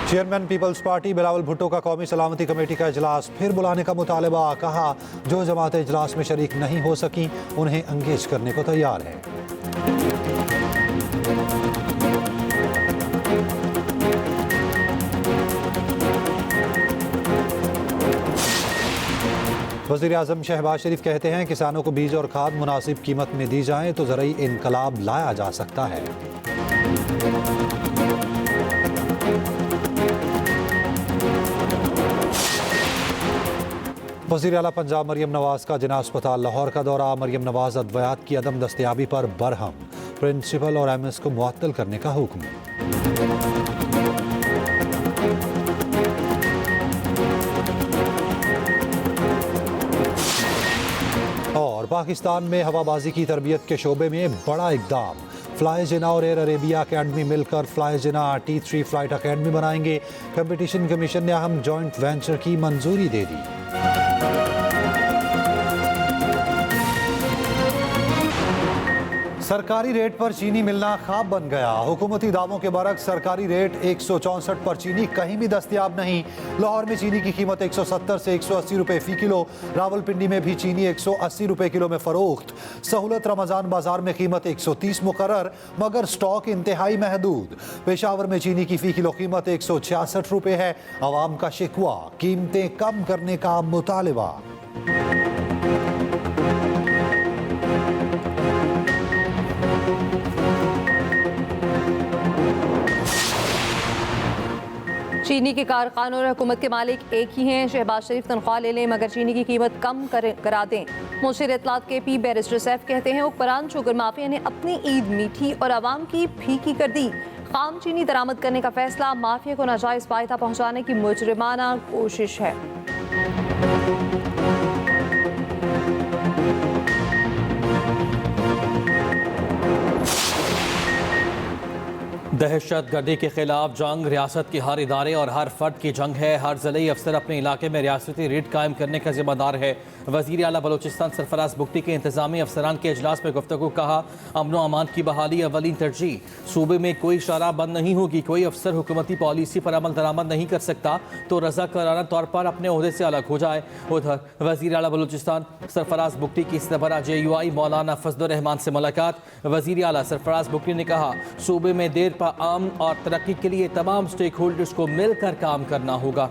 Chairman Peoples Party Bilawal Bhutto का कौमी सलामती कमेटी का इजलास फिर बुलाने का मुतालबा। कहा जो जमातें इजलास में शरीक नहीं हो सकी उन्हें एंगेज करने को तैयार है। वज़ीर आज़म शहबाज शरीफ कहते हैं किसानों को बीज और खाद मुनासिब कीमत में दी जाए तो ज़रूरी इनकलाब लाया जा सकता है। वज़ीर आला पंजाब मरियम नवाज का जिना अस्पताल लाहौर का दौरा। मरियम नवाज अद्वियात की अदम दस्तयाबी पर बरहम, प्रिंसिपल और एमएस को मुअत्तल करने का हुक्म। और पाकिस्तान में हवाबाजी की तरबियत के शोबे में बड़ा इकदाम। फ्लाई जिना और एयर अरेबिया अकेडमी मिलकर फ्लाई जिना T3 फ्लाइट अकेडमी बनाएंगे। कंपटीशन कमीशन ने अहम जॉइंट वेंचर की मंजूरी दे दी। सरकारी रेट पर चीनी मिलना ख्वाब बन गया। हुकूमती दावों के बरक्स सरकारी रेट 164 पर चीनी कहीं भी दस्तयाब नहीं। लाहौर में चीनी की कीमत 170 से 180 रुपए फी किलो। रावलपिंडी में भी चीनी 180 रुपए किलो में फरोख्त। सहूलत रमजान बाजार में कीमत 130 मुकर्रर मगर स्टॉक इंतहाई महदूद। पेशावर में चीनी की फी किलो कीमत 166 रुपए है। अवाम का शिकवा, कीमतें कम करने का मुतालबा। चीनी के कारखानों और हुकूमत के मालिक एक ही हैं। शहबाज शरीफ तनख्वाह ले लें मगर चीनी की कीमत कम करा दें। मुशीर इत्तलात KP बैरिस्टर सैफ कहते हैं हुक्मरान शुगर माफिया ने अपनी ईद मीठी और आवाम की फीकी कर दी। खाम चीनी दरामद करने का फैसला माफिया को नाजायज फायदा पहुँचाने की मुजरिमाना कोशिश है। दहशत गर्दी के खिलाफ जंग रियासत के हर इदारे और हर फर्द की जंग है। हर ज़िले अफसर अपने इलाके में रियासती रेट कायम करने का जिम्मेदार है। वज़ीर आला बलोचिस्तान सरफराज बुख्ती के इंतजामी अफसरान के इजलास में गुफ्तगू। कहा अमन व अमान की बहाली अवलीन तरजीह। सूबे में कोई शराब बंद नहीं होगी। कोई अफसर हुकूमती पॉलिसी पर अमल दरामद नहीं कर सकता तो रजा कराना तौर पर अपने ओहदे से अलग हो जाए। उधर वज़ीर आला बलोचिस्तान सरफराज बुख्ती की सरबराह JUI मौलाना फजलुर रहमान से मुलाकात। वज़ीर आला सरफराज बुख्ती ने कहा सूबे में देर पर अमन और तरक्की के लिए तमाम स्टेक होल्डर्स को मिलकर काम करना होगा।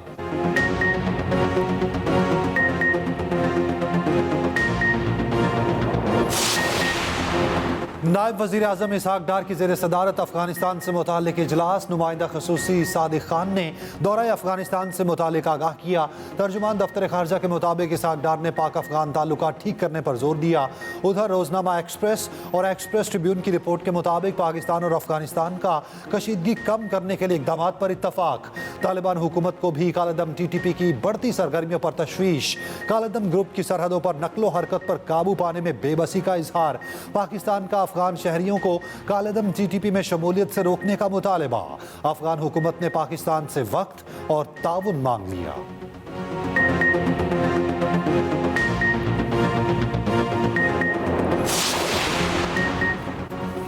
नायब वज़ीर आज़म इसहाक डार की ज़ेर सदारत अफगानिस्तान से मुताल्लिक़ इजलास। नुमाइंदा ख़ुसूसी सादिक खान ने दौरा अफगानिस्तान से मुताल्लिक़ आगाह किया। तर्जुमान दफ्तर ख़ारजा के मुताबिक इसहाक डार ने पाक अफगान ताल्लुकात ठीक करने पर जोर दिया। उधर रोज़नामा एक्सप्रेस और एक्सप्रेस ट्रिब्यून की रिपोर्ट के मुताबिक पाकिस्तान और अफगानिस्तान का कशीदगी कम करने के लिए इक़दाम पर इत्तफाक। तालिबान हुकूमत को भी कालेदम TTP की बढ़ती सरगर्मियों पर तशवीश। कालेदम ग्रुप की सरहदों पर नकलो हरकत पर काबू पाने में बेबसी का इजहार। पाकिस्तान का अफगान शहरियों को कालेदम TTP में शमूलियत से रोकने का मुतालबा। अफगान हुकूमत ने पाकिस्तान से वक्त और ताउन मांग लिया।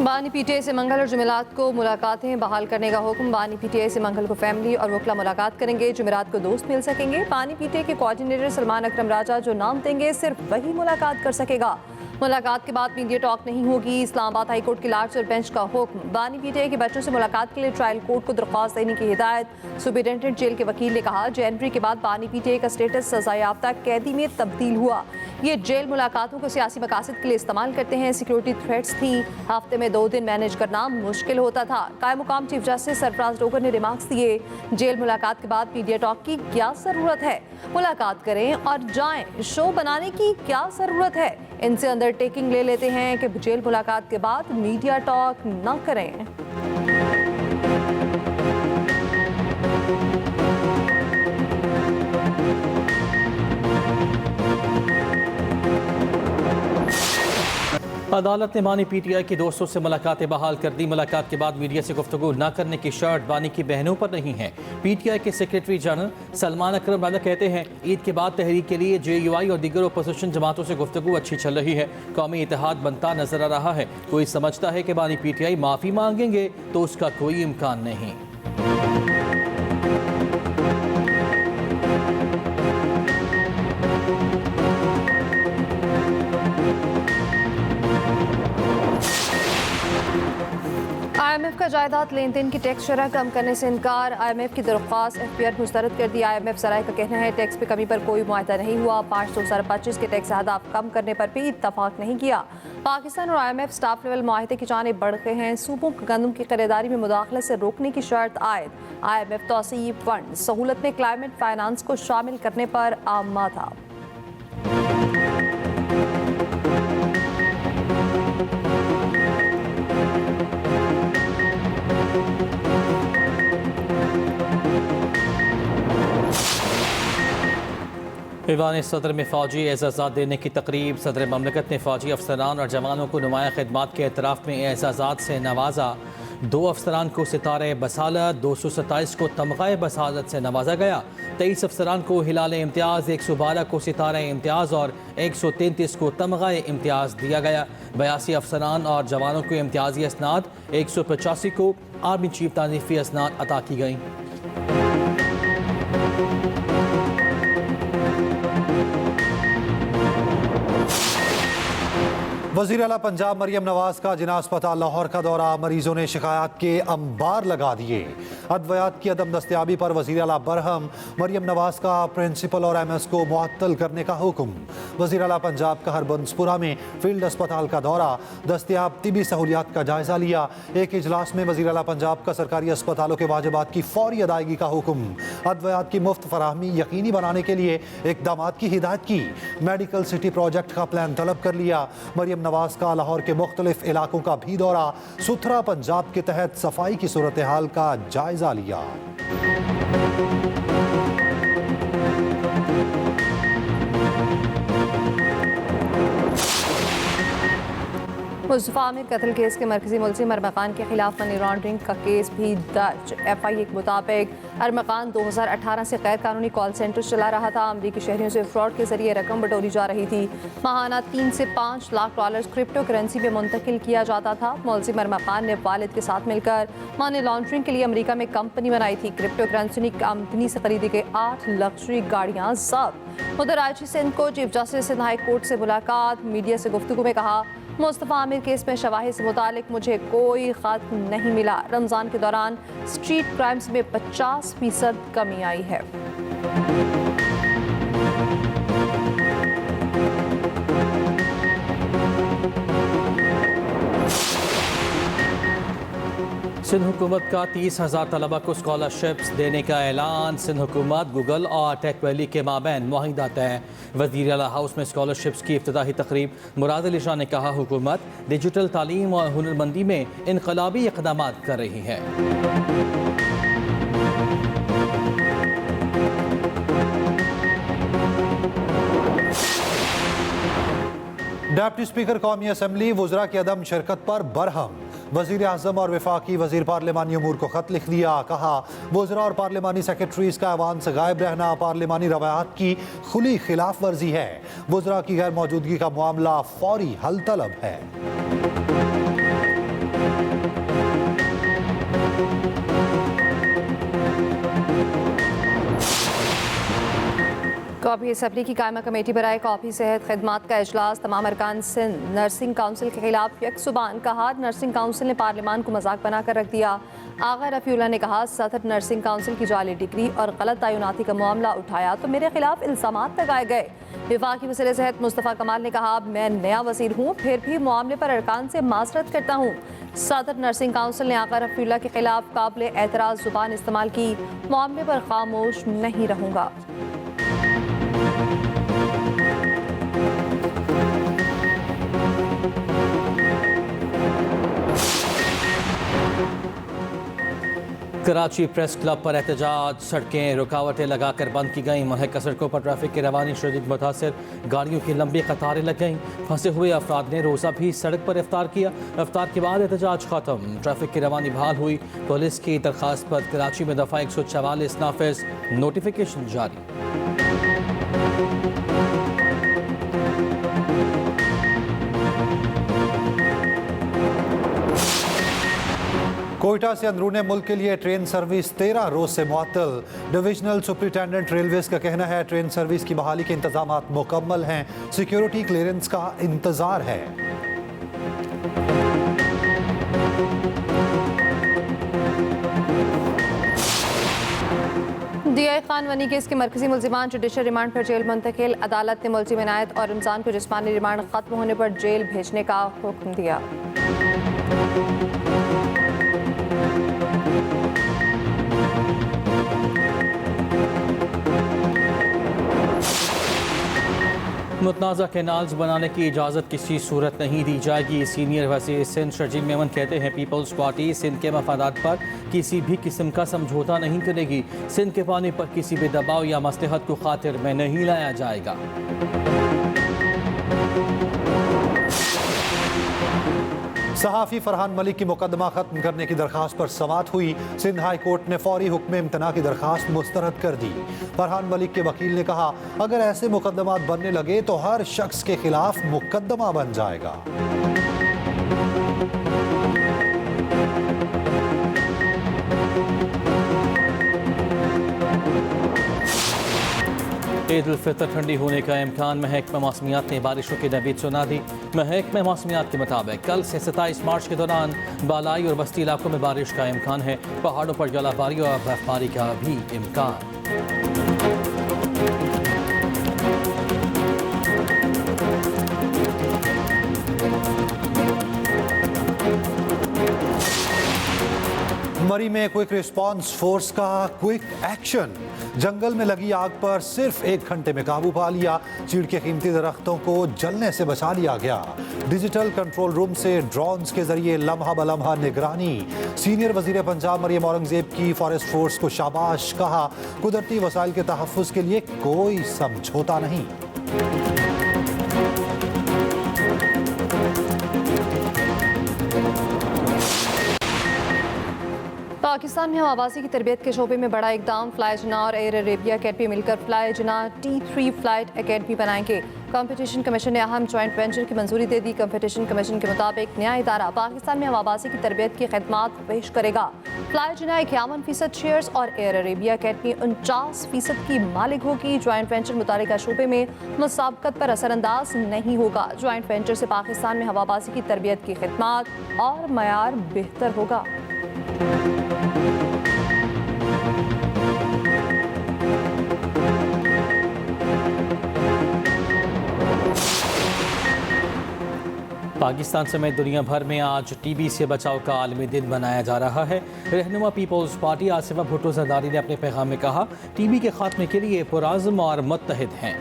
बानी PTI से मंगल और जुमेरात को मुलाकातें बहाल करने का हुक्म। बानी PTI से मंगल को फैमिली और वकला मुलाकात करेंगे। जुमेरात को दोस्त मिल सकेंगे। बानी PTI के कोऑर्डिनेटर सलमान अकरम राजा जो नाम देंगे सिर्फ वही मुलाकात कर सकेगा। मुलाकात के बाद मीडिया टॉक नहीं होगी। इस्लामाबाद हाई कोर्ट की लार्ज और बेंच का हुक्म। बानी PTI के बच्चों से मुलाकात के लिए ट्रायल कोर्ट को दरख्वास्त देने की हिदायत। सुपरिटेंडेंट जेल के वकील ने कहा जनवरी के बाद बानी PTI का स्टेटस सजायाफ्ता कैदी में तब्दील हुआ। ये जेल मुलाकातों को सियासी मकासद के लिए इस्तेमाल करते हैं। सिक्योरिटी थ्रेट्स थी। हफ्ते में 2 दिन मैनेज करना मुश्किल होता था। कायम मुकाम चीफ जस्टिस सरफराज डोगर ने रिमार्क्स दिए जेल मुलाकात के बाद मीडिया टॉक की क्या ज़रूरत है। मुलाकात करें और जाएं। शो बनाने की क्या ज़रूरत है। इनसे अंडरटेकिंग ले लेते हैं कि जेल मुलाकात के बाद मीडिया टॉक न करें। अदालत ने बानी PTI के दोस्तों से मुलाकातें बहाल कर दी। मुलाकात के बाद मीडिया से गुफ्तगू न करने की शर्त बानी की बहनों पर नहीं है। PTI के सेक्रेटरी जनरल सलमान अकरम राजा कहते हैं ईद के बाद तहरीक के लिए JUI और दीगर अपोजिशन जमातों से गुफ्तगू अच्छी चल रही है। कौमी इत्तेहाद बनता नजर आ रहा है। कोई समझता है कि बानी PTI माफ़ी मांगेंगे तो उसका कोई इम्कान नहीं। का जायदाद लेन देन की टैक्स शरह कम करने से इनकार। IMF की दरख्वास्त FPR मुस्तरद कर दी। IMF सराय का कहना है टैक्स पे कमी पर कोई मुआहदा नहीं हुआ। 5/2025 के टैक्स अहदाफ कम करने पर भी इत्तफाक नहीं किया। पाकिस्तान और IMF स्टाफ लेवल मुआहदे की जानिब बढ़ गए हैं। सूबों को गंदम की खरीदारी में मुदाखलत से रोकने की शर्त आयद। IMF तौसीई फंड सहूलत में क्लाइमेट फाइनेंस को शामिल करने पर आमा था। ईवान सदर में फ़ौजी एजाज़ात देने की तकरीब। सदर ममलकत ने फ़ौजी अफसरान और जवानों को नुमाया खिदमात के एतराफ़ में एजाज़ात से नवाजा। 2 अफसरान को सितारे बसालत, 227 को तमग़ाए बसालत से नवाजा गया। 23 अफसरान को हिलाल इम्तियाज़, 112 को सितारे इम्तियाज़ और 133 को तमग़ाए इम्तियाज़ दिया गया। 82 अफसरान और जवानों को इम्तियाज़ी असनाद, 185 को आर्मी चीफ तानीफ़ी असनाद अता की गई। वज़ीर आला पंजाब मरियम नवाज का जिना अस्पताल लाहौर का दौरा। मरीजों ने शिकायत के अंबार लगा दिए। अद्वियात की अदम दस्तियाबी पर वज़ीर आला बरहम। मरियम नवाज का प्रिंसिपल और MS को मुअत्तल करने का हुक्म। वज़ीर आला पंजाब का हरबंसपुरा में फील्ड अस्पताल का दौरा, दस्तियाब तिबी सहूलियात का जायजा लिया। एक इजलास में वज़ीर आला पंजाब का सरकारी अस्पतालों के वाजिबात की फौरी अदायगी का हुक्म। अद्वियात की मुफ्त फराहमी यकीनी बनाने के लिए इक़दामात की हिदायत की। मेडिकल सिटी प्रोजेक्ट का प्लान तलब कर लिया। मरियम नवाज का लाहौर के मुख्तलिफ इलाकों का भी दौरा, सुथरा पंजाब के तहत सफाई की सूरत हाल का जायजा लिया। मुस्तफा आमिर कत्ल केस के मरकजी मुलजिम अरमकान के खिलाफ मनी लॉन्ड्रिंग का केस भी दर्ज। FIA के मुताबिक अरमकान 2018 से गैर कानूनी कॉल सेंटर चला रहा था। अमरीकी शहरियों से फ्रॉड के जरिए रकम बटोरी जा रही थी। माहाना 3 से 5 लाख डॉलर क्रिप्टो करेंसी में मुंतकिल किया जाता था। मुलजिम अरमकान ने वालिद के साथ मिलकर मनी लॉन्ड्रिंग के लिए अमरीका में कंपनी बनाई थी। क्रिप्टो करेंसी कंपनी से खरीदी गई 8 लग्जरी गाड़ियाँ जब्त। उधर IG सिंध को chief justice Sindh high court से मुलाकात। मीडिया से गुफ्तगू में कहा, मुस्तफा आमिर केस में शवाहिद से मुतालिक मुझे कोई खत नहीं मिला। रमज़ान के दौरान स्ट्रीट क्राइम्स में 50% कमी आई है। सिंध हुकूमत का 30,000 तलबा को स्कॉलरशिप्स देने का ऐलान। सिंध हुकूमत, गूगल और टेक वैली के माबैन मुआहिदा तय। वज़ीर आला हाउस में स्कॉलरशिप्स की इफ्तिताही तकरीब। मुराद अली शाह ने कहा, हुकूमत डिजिटल तालीम और हुनरमंदी में इनकलाबी इक़दामात कर रही है। डिप्टी स्पीकर कौमी असम्बली वुज़रा की अदम शिरकत पर बरहम। वज़ीर आज़म और वफाकी वज़ीर पार्लिमानी अमूर को खत लिख दिया। कहा, वुज़रा और पार्लिमानी सेक्रेटरीज का ऐवान से गायब रहना पार्लिमानी रवायात की खुली खिलाफ वर्जी है। वुज़रा की गैर मौजूदगी का मामला फौरी हल तलब है। कॉपी असम्बली की कायमा कमेटी बराए कॉपी सेहत खिदमात का इजलास। तमाम अरकान सिंध नर्सिंग काउंसिल के खिलाफ यकसुबान। कहा, नर्सिंग काउंसिल ने पार्लिमान को मजाक बनाकर रख दिया। आगा रफ़ीउल्लाह ने कहा, सदर नर्सिंग काउंसिल की जाली डिग्री और गलत तयनाती का मामला उठाया तो मेरे खिलाफ इल्ज़ामात लगाए गए। विफाकी वज़ीर सेहत मुस्तफ़ा कमाल ने कहा, मैं नया वज़ीर हूँ, फिर भी मामले पर अरकान से माज़रत करता हूँ। सदर नर्सिंग काउंसिल ने आगा रफ़ीउल्लाह के खिलाफ काबिल एतराज़ ज़ुबान इस्तेमाल की। मामले पर खामोश नहीं रहूँगा। कराची प्रेस क्लब पर एहतजाज। सड़कें रुकावटें लगाकर बंद की गईं। मुनहक्का सड़कों पर ट्रैफिक की रवानी शदीद मुतासिर। गाड़ियों की लंबी कतारें लग गईं। फंसे हुए अफराद ने रोज़ा भी सड़क पर इफ्तार किया। इफ्तार के बाद एहतजाज खत्म। ट्रैफिक की रवानी बहाल हुई। पुलिस की दरखास्त पर कराची में दफ़ा 144 नाफिज। नोटिफिकेशन जारी। कोयटा से अंदरूने मुल्क के लिए ट्रेन सर्विस 13 रोज से मुअत्तल। डिविजनल सुपरिटेंडेंट रेलवेज का कहना है ट्रेन सर्विस की बहाली के इंतजाम मुकम्मल हैं। सिक्योरिटी क्लियरेंस का इंतजार है। दिया खान वनी केस के मरकजी मुल्जिमान जुडिशल रिमांड पर जेल मुंतकिल। अदालत ने मुल्जिम इनायत और रमजान को जिस्मानी रिमांड खत्म होने पर जेल भेजने का हुक्म दिया। मुतनाज़ा कैनाल्स बनाने की इजाज़त किसी सूरत नहीं दी जाएगी। सीनियर वज़ीर सिंध शर्जील मेमन कहते हैं पीपल्स पार्टी सिंध के मफादात पर किसी भी किस्म का समझौता नहीं करेगी। सिंध के पानी पर किसी भी दबाव या मसलहत को खातिर में नहीं लाया जाएगा। सहाफ़ी फरहान मलिक की मुकदमा खत्म करने की दरखास्त पर समाअत हुई। सिंध हाई कोर्ट ने फौरी हुक्म इम्तना की दरखास्त मुस्तरद कर दी। फरहान मलिक के वकील ने कहा, अगर ऐसे मुकदमात बनने लगे तो हर शख्स के खिलाफ मुकदमा बन जाएगा। ईद उल फितर ठंडी होने का इम्कान। महकमा मौसमियात ने बारिशों की नवीद सुना दी। महकमा मौसमियात के मुताबिक कल से 27 मार्च के दौरान बालाई और बस्ती इलाकों में बारिश का इम्कान है। पहाड़ों पर जलाबारी और बर्फबारी का भी इम्कान। मरी में क्विक रिस्पांस फोर्स का क्विक एक्शन। जंगल में लगी आग पर सिर्फ 1 घंटे में काबू पा लिया। चीड़ के कीमती दरख्तों को जलने से बचा लिया गया। डिजिटल कंट्रोल रूम से ड्रोन्स के जरिए लम्हा बलम्हा निगरानी। सीनियर वजीर पंजाब मरियम औरंगजेब की फॉरेस्ट फोर्स को शाबाश। कहा, कुदरती वसाइल के तहफ़्फ़ुज़ के लिए कोई समझौता नहीं। पाकिस्तान में हवाबाजी की तरबियत के शोबे में बड़ा इकदाम। फ्लाई जना और एयर अरेबिया अकेडमी मिलकर फ्लाई जना T3 फ्लाइट अकेडमी बनाएंगे। कंपटीशन कमीशन ने अहम जॉइंट वेंचर की मंजूरी दे दी। कंपटीशन कमीशन के मुताबिक नया इदारा पाकिस्तान में हवाबाजी की तरबियत की खदमात पेश करेगा। फ्लाई जना 51% शेयर्स और एयर अरेबिया अकेडमी 49% की मालिक होगी। जॉइंट वेंचर मुतालिका शोबे में मुसाबकत पर असरअंदाज नहीं होगा। जॉइंट वेंचर से पाकिस्तान में हवाबाजी की तरबियत की खदमात और मयार बेहतर होगा। पाकिस्तान समेत दुनिया भर में आज टीबी से बचाव का आलमी दिन मनाया जा रहा है। रहनुमा पीपल्स पार्टी आसिफा भुट्टो जरदारी ने अपने पैगाम में कहा, टीबी के खात्मे के लिए पुराज़्म और मुत्तहिद हैं।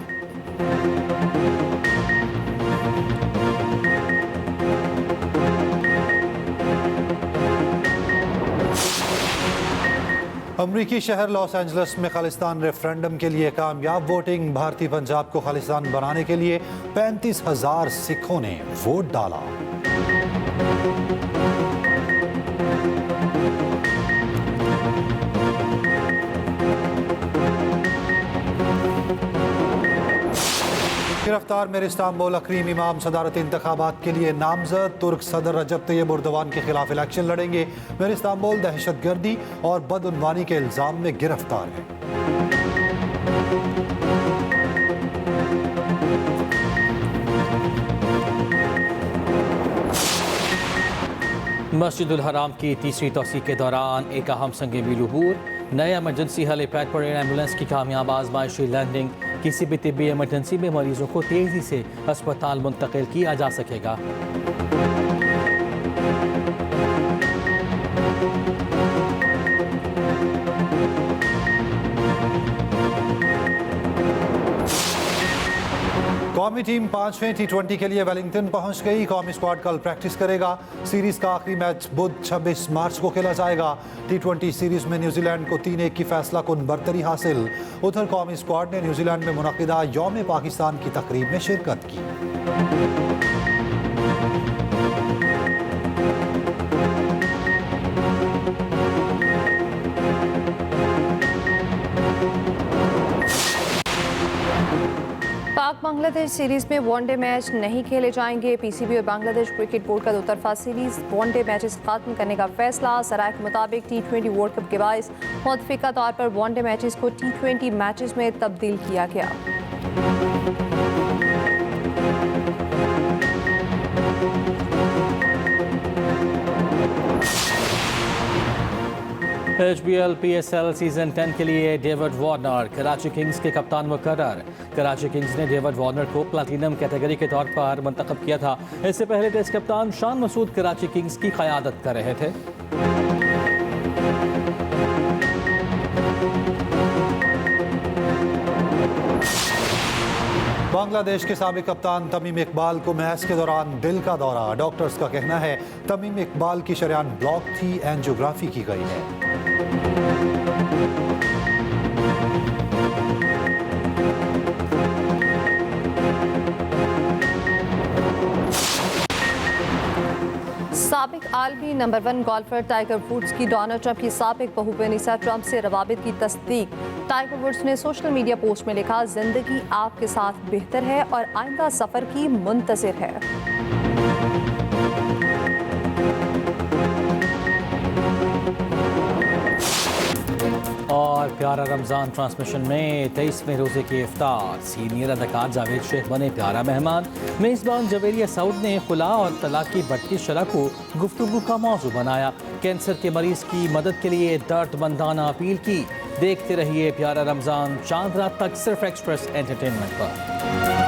अमरीकी शहर लॉस एंजल्स में खालिस्तान रेफरेंडम के लिए कामयाब वोटिंग। भारतीय पंजाब को खालिस्तान बनाने के लिए 35,000 सिखों ने वोट डाला। गिरफ्तार मेर इस्तांबुल अकरीम इमाम सदारती इंतखाबात के लिए नामजद। तुर्क सदर रजब तैयब एर्दोगान के खिलाफ इलेक्शन लड़ेंगे। मेर इस्तांबुल दहशतगर्दी और बदउनवानी के इल्जाम में गिरफ्तार है। मस्जिदुल हराम की तीसरी तौसीक के दौरान एक अहम संग मीलूबूर। नए एमरजेंसी हेलीपैड पर एयर एम्बुलेंस की कामयाब आजमाइशी लैंडिंग। किसी भी तिब्बी इमरजेंसी में मरीजों को तेजी से अस्पताल मुंतकिल किया जा सकेगा। कौमी टीम 5वें T20 के लिए वेलिंगटन पहुंच गई। कौमी स्क्वाड कल प्रैक्टिस करेगा। सीरीज का आखिरी मैच बुध 26 मार्च को खेला जाएगा। T20 सीरीज में न्यूजीलैंड को 3-1 की फैसला कुन बरतरी हासिल। उधर कौमी स्क्वाड ने न्यूजीलैंड में मुनक़िदा यौम पाकिस्तान की तकरीब में शिरकत की। पाक बांग्लादेश सीरीज में वनडे मैच नहीं खेले जाएंगे। पीसीबी और बांग्लादेश क्रिकेट बोर्ड का 2 तरफा सीरीज वनडे मैचेस खत्म करने का फैसला। सराय के मुताबिक T20 वर्ल्ड कप के बायस मुतफिका तौर पर वनडे मैचेस को T20 मैचेस में तब्दील किया गया। HBL PSL सीजन 10 के लिए डेविड वार्नर कराची किंग्स के कप्तान मुकर्रर। कराची किंग्स ने डेविड वार्नर को प्लैटिनम कैटेगरी के तौर पर मुंतखब किया था। इससे पहले टेस्ट कप्तान शान मसूद कराची किंग्स की क़यादत कर रहे थे। बांग्लादेश के साबिक कप्तान तमीम इकबाल को मैच के दौरान दिल का दौरा। डॉक्टर्स का कहना है तमीम इकबाल की शरीयान ब्लॉक थी, एंजियोग्राफी की गई है। साबिक आलमी नंबर 1 गोल्फर टाइगर वुड्स की डोनाल्ड ट्रंप की साबिक बहू वेनिसा ट्रंप से रवाबित की तस्दीक। टाइगर वुड्स ने सोशल मीडिया पोस्ट में लिखा, जिंदगी आपके साथ बेहतर है और आइंदा सफर की मुंतज़िर है। और प्यारा रमज़ान ट्रांसमिशन में 23वें रोज़े के इफ्तार। सीनियर अदाकार जावेद शेख बने प्यारा मेहमान। मेज़बान जवेरिया सऊद ने खुला और तलाक की बढ़ती शरह को गुफ्तगू का मौजू बनाया। कैंसर के मरीज की मदद के लिए दर्दमंदाना अपील की। देखते रहिए प्यारा रमज़ान चांद रात तक सिर्फ एक्सप्रेस एंटरटेनमेंट पर।